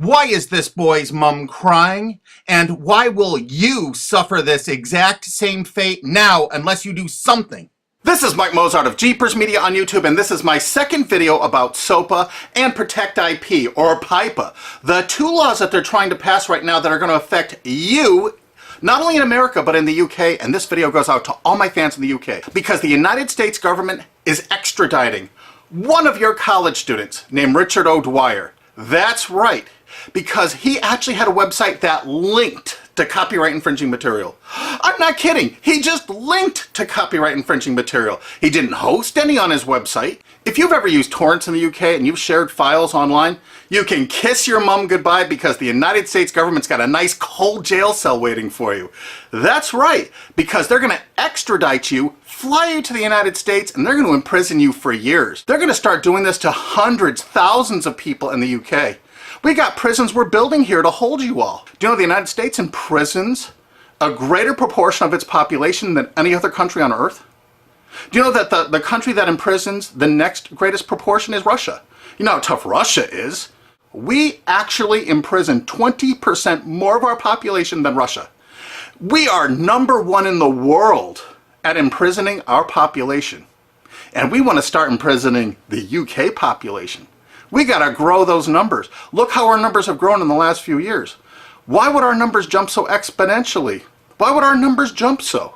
Why is this boy's mom crying? And why will you suffer this exact same fate now unless you do something? This is Mike Mozart of Jeepers Media on YouTube, and this is my second video about SOPA and Protect IP, or PIPA, the two laws that they're trying to pass right now that are going to affect you, not only in America, but in the UK, and this video goes out to all my fans in the UK, because the United States government is extraditing one of your college students named Richard ODwyer. That's right, because he actually had a website that linked to copyright infringing material. I'm not kidding. He just linked to copyright infringing material. He didn't host any on his website. If you've ever used torrents in the UK and you've shared files online, you can kiss your mom goodbye because the United States government's got a nice cold jail cell waiting for you. That's right, because they're going to extradite you, fly you to the United States, and they're going to imprison you for years. They're going to start doing this to hundreds, thousands of people in the UK. We got prisons we're building here to hold you all. Do you know the United States imprisons a greater proportion of its population than any other country on earth? Do you know that the country that imprisons the next greatest proportion is Russia? You know how tough Russia is. We actually imprison 20% more of our population than Russia. We are #1 in the world at imprisoning our population. And we want to start imprisoning the UK population. We got to grow those numbers. Look how our numbers have grown in the last few years. Why would our numbers jump so exponentially? Why would our numbers jump so?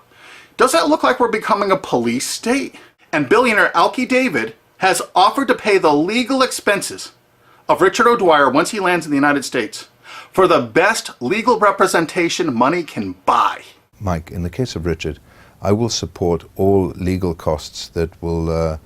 Does that look like we're becoming a police state? And billionaire Alki David has offered to pay the legal expenses of Richard ODwyer once he lands in the United States for the best legal representation money can buy. Mike, in the case of Richard, I will support all legal costs that will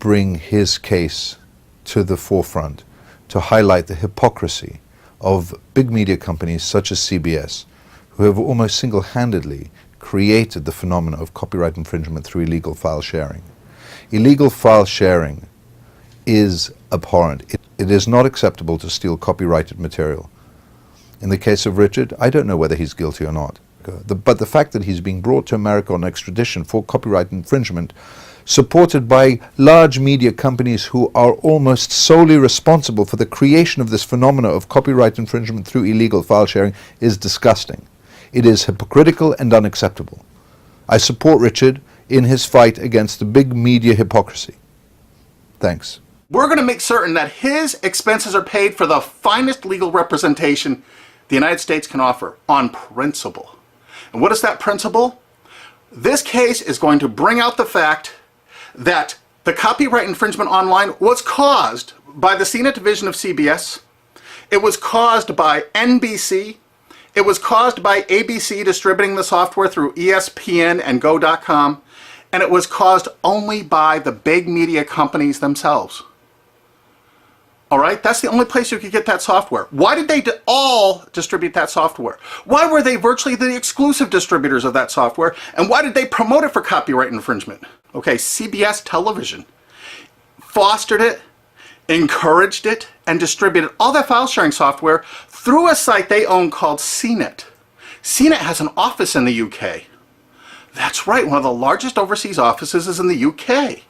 bring his case to the forefront to highlight the hypocrisy of big media companies such as CBS, who have almost single-handedly created the phenomena of copyright infringement through illegal file sharing. Illegal file sharing is abhorrent. It is not acceptable to steal copyrighted material. In the case of Richard, I don't know whether he's guilty or not. But the fact that he's being brought to America on extradition for copyright infringement, supported by large media companies who are almost solely responsible for the creation of this phenomena of copyright infringement through illegal file sharing, is disgusting. It is hypocritical and unacceptable. I support Richard in his fight against the big media hypocrisy. Thanks. We're going to make certain that his expenses are paid for the finest legal representation the United States can offer on principle. And what is that principle? This case is going to bring out the fact that the copyright infringement online was caused by the CNET division of CBS. It was caused by NBC. It was caused by ABC distributing the software through ESPN and Go.com. And it was caused only by the big media companies themselves. All right, that's the only place you could get that software. Why did they all distribute that software? Why were they virtually the exclusive distributors of that software? And why did they promote it for copyright infringement? Okay, CBS television fostered it, encouraged it, and distributed all that file sharing software through a site they own called CNET. CNET has an office in the UK. That's right, one of the largest overseas offices is in the UK.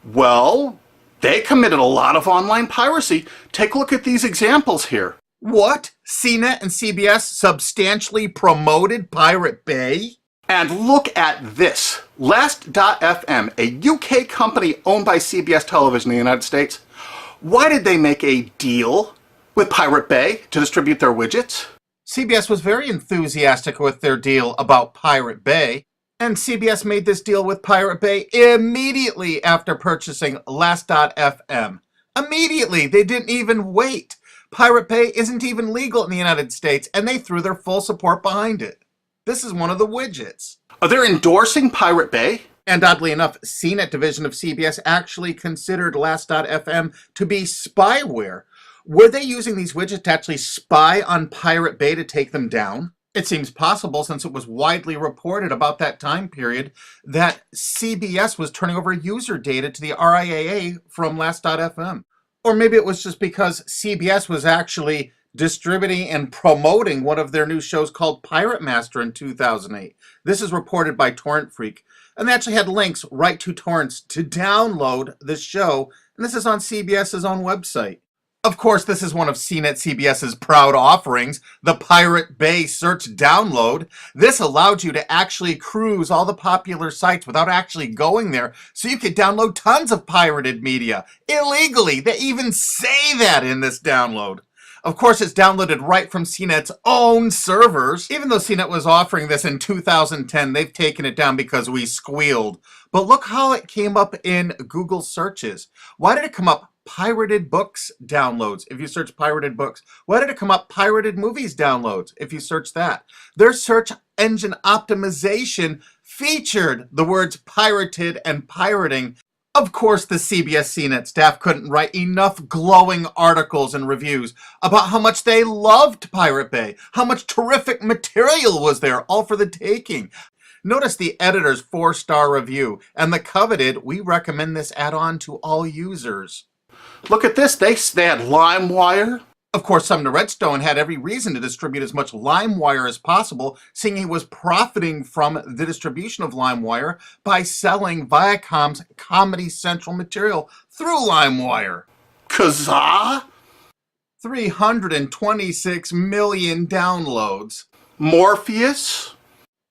Well, they committed a lot of online piracy. Take a look at these examples here. What? CNET and CBS substantially promoted Pirate Bay? And look at this. Last.fm, a UK company owned by CBS Television in the United States. Why did they make a deal with Pirate Bay to distribute their widgets? CBS was very enthusiastic with their deal about Pirate Bay. And CBS made this deal with Pirate Bay immediately after purchasing Last.fm. Immediately. They didn't even wait. Pirate Bay isn't even legal in the United States, and they threw their full support behind it. This is one of the widgets. Are they endorsing Pirate Bay? And oddly enough, CNET division of CBS actually considered Last.fm to be spyware. Were they using these widgets to actually spy on Pirate Bay to take them down? It seems possible, since it was widely reported about that time period, that CBS was turning over user data to the RIAA from Last.fm. Or maybe it was just because CBS was actually distributing and promoting one of their new shows called Pirate Master in 2008. This is reported by Torrent Freak. And they actually had links right to torrents to download the show. And this is on CBS's own website. Of course, this is one of CNET CBS's proud offerings, the Pirate Bay Search Download. This allowed you to actually cruise all the popular sites without actually going there, so you could download tons of pirated media illegally. They even say that in this download. Of course, it's downloaded right from CNET's own servers. Even though CNET was offering this in 2010, they've taken it down because we squealed. But look how it came up in Google searches. Why did it come up pirated books downloads if you search pirated books? Why did it come up pirated movies downloads if you search that? Their search engine optimization featured the words pirated and pirating. Of course, the CBS CNET staff couldn't write enough glowing articles and reviews about how much they loved Pirate Bay, how much terrific material was there, all for the taking. Notice the editor's 4-star review and the coveted, we recommend this add-on to all users. Look at this, they had LimeWire. Of course, Sumner Redstone had every reason to distribute as much LimeWire as possible, seeing he was profiting from the distribution of LimeWire by selling Viacom's Comedy Central material through LimeWire. Kazaa? 326 million downloads. Morpheus?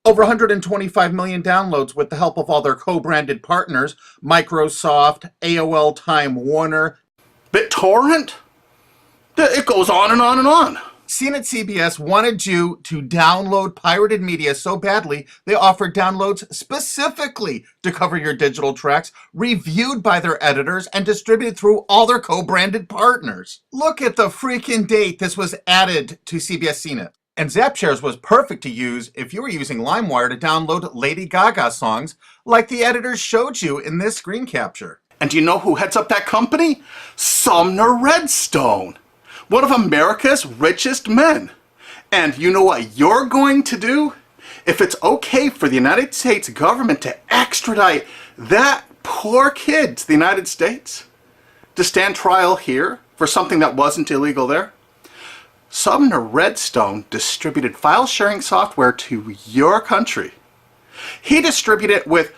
Over 125 million downloads with the help of all their co-branded partners, Microsoft, AOL Time Warner, BitTorrent? It goes on and on and on. CNET CBS wanted you to download pirated media so badly, they offered downloads specifically to cover your digital tracks, reviewed by their editors, and distributed through all their co-branded partners. Look at the freaking date this was added to CBS CNET. And ZapShares was perfect to use if you were using LimeWire to download Lady Gaga songs, like the editors showed you in this screen capture. And do you know who heads up that company? Sumner Redstone, one of America's richest men. And you know what you're going to do? If it's okay for the United States government to extradite that poor kid to the United States to stand trial here for something that wasn't illegal there, Sumner Redstone distributed file sharing software to your country. He distributed it with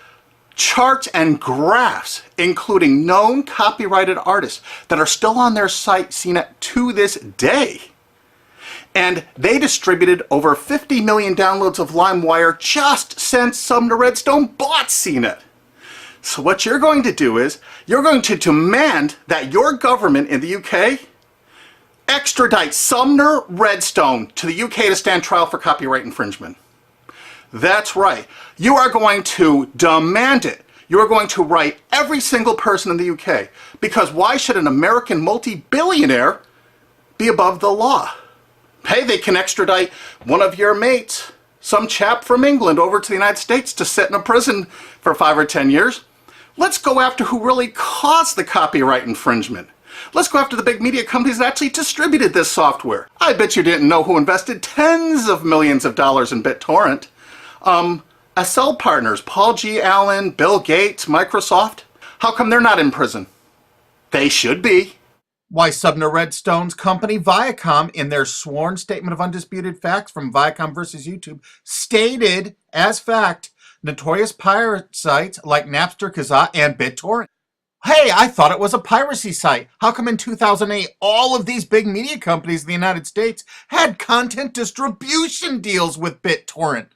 charts and graphs, including known copyrighted artists that are still on their site CNET to this day. And they distributed over 50 million downloads of LimeWire just since Sumner Redstone bought CNET. So what you're going to do is, you're going to demand that your government in the UK extradite Sumner Redstone to the UK to stand trial for copyright infringement. That's right. You are going to demand it. You are going to write every single person in the UK. Because why should an American multi-billionaire be above the law? Hey, they can extradite one of your mates, some chap from England, over to the United States to sit in a prison for 5 or 10 years. Let's go after who really caused the copyright infringement. Let's go after the big media companies that actually distributed this software. I bet you didn't know who invested tens of millions of dollars in BitTorrent. SL partners, Paul G. Allen, Bill Gates, Microsoft. How come they're not in prison? They should be. Why, Sumner Redstone's company Viacom, in their sworn statement of undisputed facts from Viacom versus YouTube, stated as fact notorious pirate sites like Napster, Kazaa, and BitTorrent. Hey, I thought it was a piracy site. How come in 2008 all of these big media companies in the United States had content distribution deals with BitTorrent?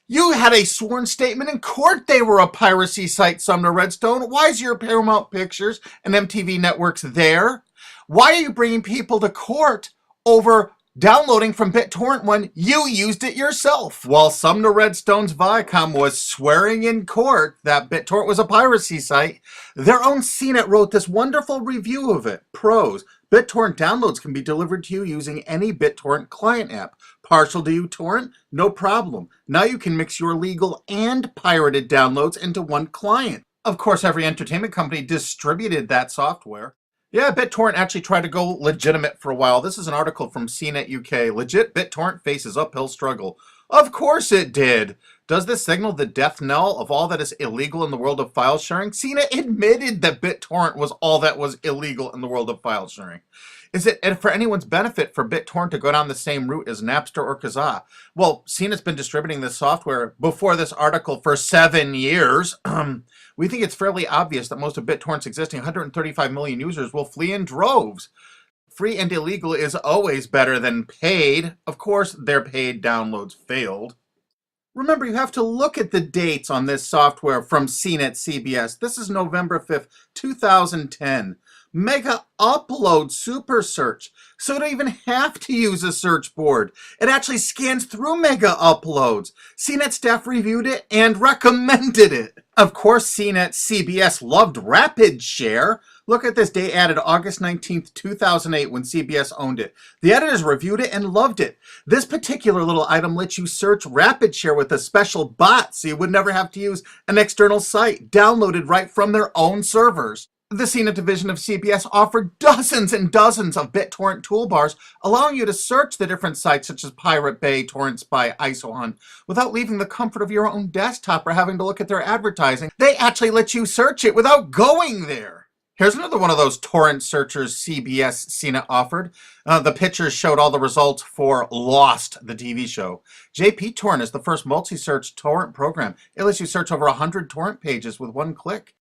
You had a sworn statement in court they were a piracy site, Sumner Redstone. Why is your Paramount Pictures and MTV networks there? Why are you bringing people to court over downloading from BitTorrent when you used it yourself? While Sumner Redstone's Viacom was swearing in court that BitTorrent was a piracy site, their own CNET wrote this wonderful review of it. Pros: BitTorrent downloads can be delivered to you using any BitTorrent client app. Partial to uTorrent? No problem. Now you can mix your legal and pirated downloads into one client. Of course, every entertainment company distributed that software. Yeah, BitTorrent actually tried to go legitimate for a while. This is an article from CNET UK. Legit BitTorrent faces uphill struggle. Of course it did. Does this signal the death knell of all that is illegal in the world of file sharing? CNET admitted that BitTorrent was all that was illegal in the world of file sharing. Is it for anyone's benefit for BitTorrent to go down the same route as Napster or Kazaa? Well, CNET's been distributing this software before this article for 7 years. We think it's fairly obvious that most of BitTorrent's existing 135 million users will flee in droves. Free and illegal is always better than paid. Of course, their paid downloads failed. Remember, you have to look at the dates on this software from CNET CBS. This is November 5th, 2010. Mega upload super search. So you don't even have to use a search board. It actually scans through mega uploads. CNET staff reviewed it and recommended it. Of course, CNET CBS loved rapid share. Look at this date added August 19th, 2008 when CBS owned it. The editors reviewed it and loved it. This particular little item lets you search rapid share with a special bot so you would never have to use an external site, downloaded right from their own servers. The CNET division of CBS offered dozens and dozens of BitTorrent toolbars, allowing you to search the different sites such as Pirate Bay, Torrent Spy, ISOHunt, without leaving the comfort of your own desktop or having to look at their advertising. They actually let you search it without going there. Here's another one of those torrent searchers CBS CNET offered. The pictures showed all the results for Lost, the TV show. JP Torrent is the first multi-search torrent program. It lets you search over 100 torrent pages with one click.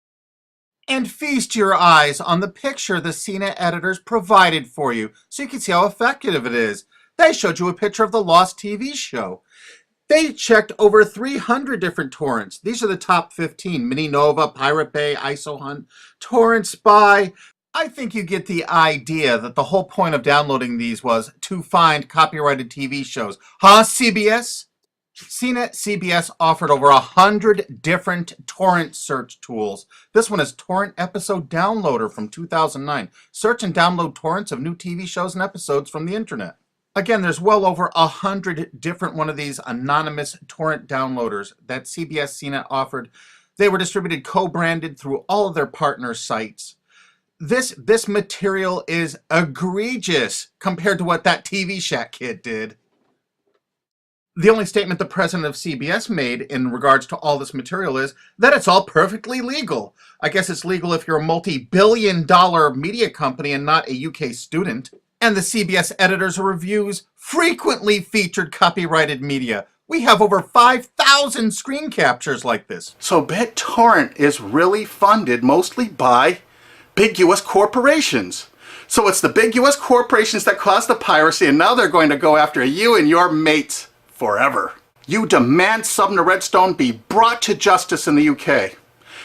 And feast your eyes on the picture the CNET editors provided for you so you can see how effective it is. They showed you a picture of the Lost TV show. They checked over 300 different torrents. These are the top 15. Mininova, Pirate Bay, ISOHunt, Torrent Spy. I think you get the idea that the whole point of downloading these was to find copyrighted TV shows. Huh, CBS? CNET CBS offered over 100 different torrent search tools. This one is Torrent Episode Downloader from 2009. Search and download torrents of new TV shows and episodes from the internet. Again, there's well over 100 different one of these anonymous torrent downloaders that CBS CNET offered. They were distributed co-branded through all of their partner sites. This material is egregious compared to what that TV Shack kid did. The only statement the president of CBS made in regards to all this material is that it's all perfectly legal. I guess it's legal if you're a multi-billion-dollar media company and not a UK student. And the CBS editors' reviews frequently featured copyrighted media. We have over 5,000 screen captures like this. So BitTorrent is really funded mostly by big US corporations. So it's the big US corporations that caused the piracy, and now they're going to go after you and your mates forever. You demand Sumner Redstone be brought to justice in the UK.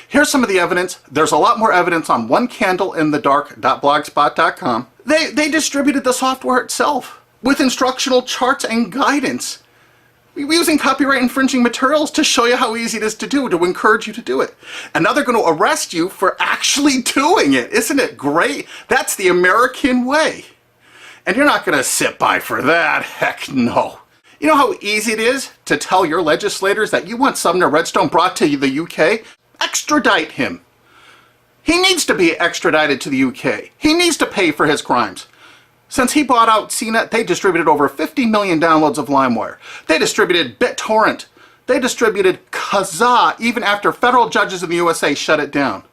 Here's some of the evidence. There's a lot more evidence on onecandleinthedark.blogspot.com. They distributed the software itself with instructional charts and guidance. We're using copyright infringing materials to show you how easy it is to do, to encourage you to do it. And now they're going to arrest you for actually doing it. Isn't it great? That's the American way. And you're not going to sit by for that. Heck no. You know how easy it is to tell your legislators that you want Sumner Redstone brought to the UK? Extradite him. He needs to be extradited to the UK. He needs to pay for his crimes. Since he bought out CNET, they distributed over 50 million downloads of LimeWire. They distributed BitTorrent. They distributed Kazaa even after federal judges in the USA shut it down.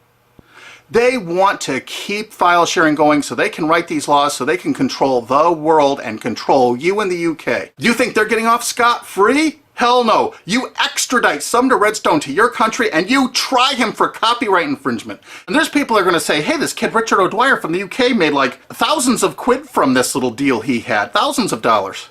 They want to keep file sharing going so they can write these laws so they can control the world and control you in the UK. You think they're getting off scot-free? Hell no. You extradite Sumner Redstone to your country and you try him for copyright infringement. And there's people that are going to say, hey, this kid Richard ODwyer from the UK made like thousands of quid from this little deal he had. Thousands of dollars.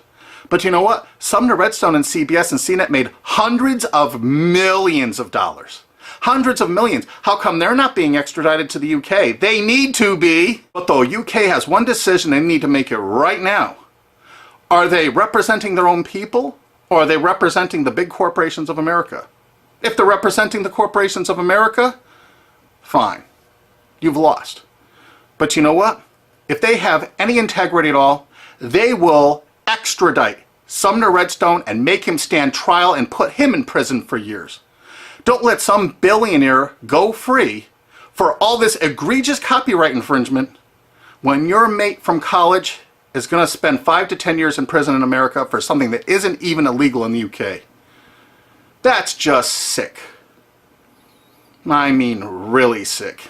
But you know what? Sumner Redstone and CBS and CNET made hundreds of millions of dollars. Hundreds of millions. How come they're not being extradited to the UK? They need to be. But the UK has one decision they need to make it right now. Are they representing their own people? Or are they representing the big corporations of America? If they're representing the corporations of America, fine. You've lost. But you know what? If they have any integrity at all, they will extradite Sumner Redstone and make him stand trial and put him in prison for years. Don't let some billionaire go free for all this egregious copyright infringement when your mate from college is going to spend 5 to 10 years in prison in America for something that isn't even illegal in the UK. That's just sick. I mean, really sick.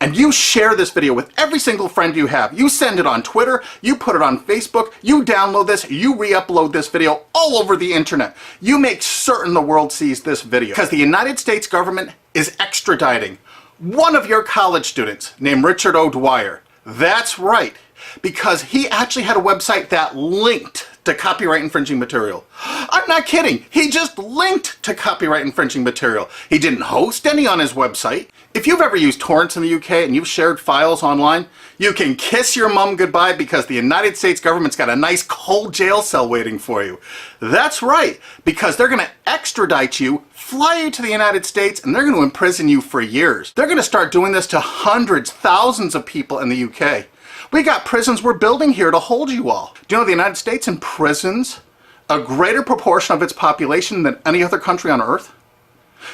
And you share this video with every single friend you have. You send it on Twitter, you put it on Facebook, you download this, you re-upload this video all over the internet. You make certain the world sees this video. Because the United States government is extraditing one of your college students named Richard ODwyer. That's right. because he actually had a website that linked to copyright infringing material. I'm not kidding. He just linked to copyright infringing material. He didn't host any on his website. If you've ever used torrents in the UK and you've shared files online, you can kiss your mum goodbye because the United States government's got a nice cold jail cell waiting for you. That's right, because they're going to extradite you, fly you to the United States, and they're going to imprison you for years. They're going to start doing this to hundreds, thousands of people in the UK. We got prisons we're building here to hold you all. Do you know the United States imprisons a greater proportion of its population than any other country on earth?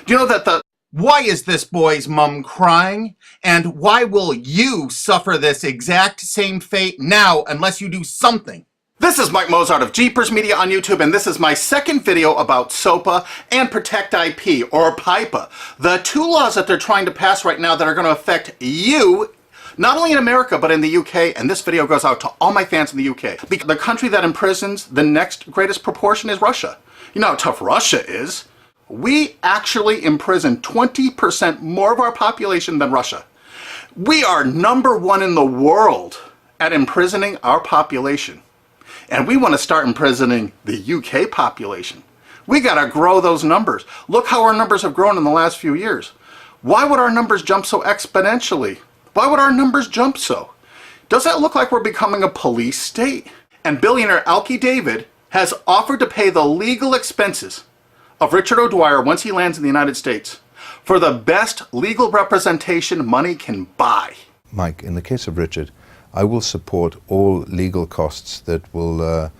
Do you know that Why is this boy's mum crying? And why will you suffer this exact same fate now unless you do something? This is Mike Mozart of Jeepers Media on YouTube, and this is my second video about SOPA and Protect IP, or PIPA, the two laws that they're trying to pass right now that are going to affect you, not only in America, but in the UK, and this video goes out to all my fans in the UK. Because the country that imprisons the next greatest proportion is Russia. You know how tough Russia is. We actually imprison 20% more of our population than Russia. We are #1 in the world at imprisoning our population. And we want to start imprisoning the UK population. We got to grow those numbers. Look how our numbers have grown in the last few years. Why would our numbers jump so exponentially? Why would our numbers jump so? Does that look like we're becoming a police state? And billionaire Alki David has offered to pay the legal expenses of Richard ODwyer once he lands in the United States for the best legal representation money can buy. Mike, in the case of Richard, I will support all legal costs that will